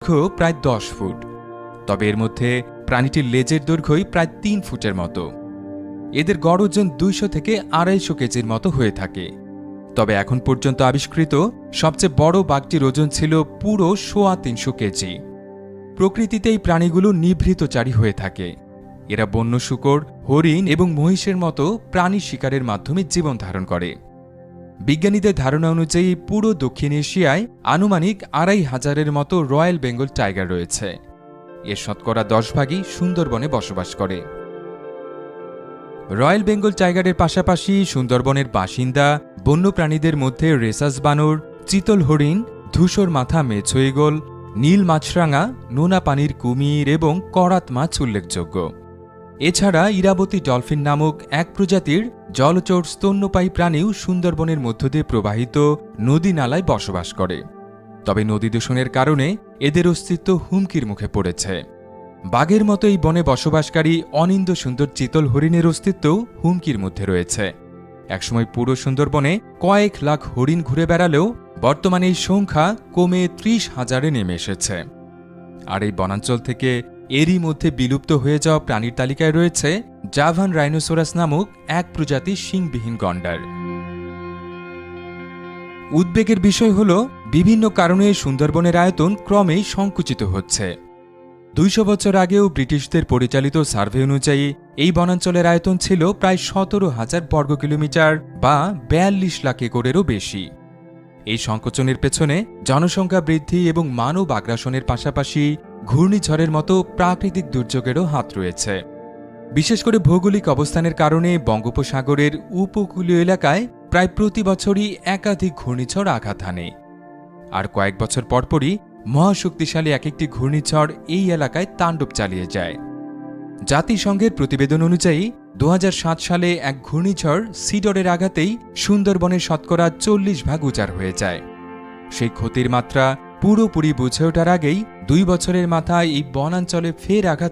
দৈর্ঘ্য প্রায় 10 ফুট, তবে এর মধ্যে প্রাণীটির লেজের দৈর্ঘ্যই প্রায় 3 ফুটের মতো। এদের গড় ওজন 200 থেকে 250 কেজির মতো হয়ে থাকে। তবে এখন পর্যন্ত আবিষ্কৃত সবচেয়ে বড় বাঘটির ওজন ছিল পুরো 350 কেজি। প্রকৃতিতে এই প্রাণীগুলো নিভৃতচারী হয়ে থাকে। এরা বন্য শূকর, হরিণ এবং মহিষের মতো প্রাণী শিকারের মাধ্যমে জীবন ধারণ করে। বিজ্ঞানীদের ধারণা অনুযায়ী পুরো দক্ষিণ এশিয়ায় আনুমানিক 2500-এর মতো রয়্যাল বেঙ্গল টাইগার রয়েছে। এর শতকরা 10 ভাগই সুন্দরবনে বসবাস করে। রয়্যাল বেঙ্গল টাইগারের পাশাপাশি সুন্দরবনের বাসিন্দা বন্যপ্রাণীদের মধ্যে রেসাস বানর, চিতল হরিণ, ধূসর মাথা মেছো ঈগল, নীল মাছরাঙা, নোনা পানির কুমির এবং করাত মাছ উল্লেখযোগ্য। এছাড়া ইরাবতী ডলফিন নামক এক প্রজাতির জলচর স্তন্যপায়ী প্রাণীও সুন্দরবনের মধ্য দিয়ে প্রবাহিত নদী নালায় বসবাস করে। তবে নদী দূষণের কারণে এদের অস্তিত্ব হুমকির মুখে পড়েছে। বাঘের মতো এই বনে বসবাসকারী অনিন্দ্য সুন্দর চিতল হরিণের অস্তিত্বও হুমকির মধ্যে রয়েছে। একসময় পুরো সুন্দরবনে কয়েক লাখ হরিণ ঘুরে বেড়ালেও বর্তমানে এই সংখ্যা কমে 30,000-এ নেমে এসেছে। আর এই বনাঞ্চল থেকে এরই মধ্যে বিলুপ্ত হয়ে যাওয়া প্রাণীর তালিকায় রয়েছে জাভান রাইনোসোরাস নামক এক প্রজাতির শিংবিহীন গন্ডার। উদ্বেগের বিষয় হল, বিভিন্ন কারণে সুন্দরবনের আয়তন ক্রমেই সংকুচিত হচ্ছে। 200 বছর আগেও ব্রিটিশদের পরিচালিত সার্ভে অনুযায়ী এই বনাঞ্চলের আয়তন ছিল প্রায় 17,000 বর্গ কিলোমিটার বা 42 লাখ একরেরও বেশি। এই সংকোচনের পেছনে জনসংখ্যা বৃদ্ধি এবং মানব আগ্রাসনের পাশাপাশি ঘূর্ণিঝড়ের মতো প্রাকৃতিক দুর্যোগেরও হাত রয়েছে। বিশেষ করে ভৌগোলিক অবস্থানের কারণে বঙ্গোপসাগরের উপকূলীয় এলাকায় প্রায় প্রতি বছরই একাধিক ঘূর্ণিঝড় আঘাত হানে। আর কয়েক বছর পরপরই মহাশক্তিশালী এক একটি ঘূর্ণিঝড় এই এলাকায় তাণ্ডব চালিয়ে যায়। জাতিসংঘের প্রতিবেদন অনুযায়ী 2007 সালে এক ঘূর্ণিঝড় সিডরের আঘাতেই সুন্দরবনের শতকরা 40 ভাগ উজাড় হয়ে যায়। সেই ক্ষতির মাত্রা পুরোপুরি বুঝে ওঠার আগেই 2 বছরের মাথায় এই বনাঞ্চলে ফের আঘাত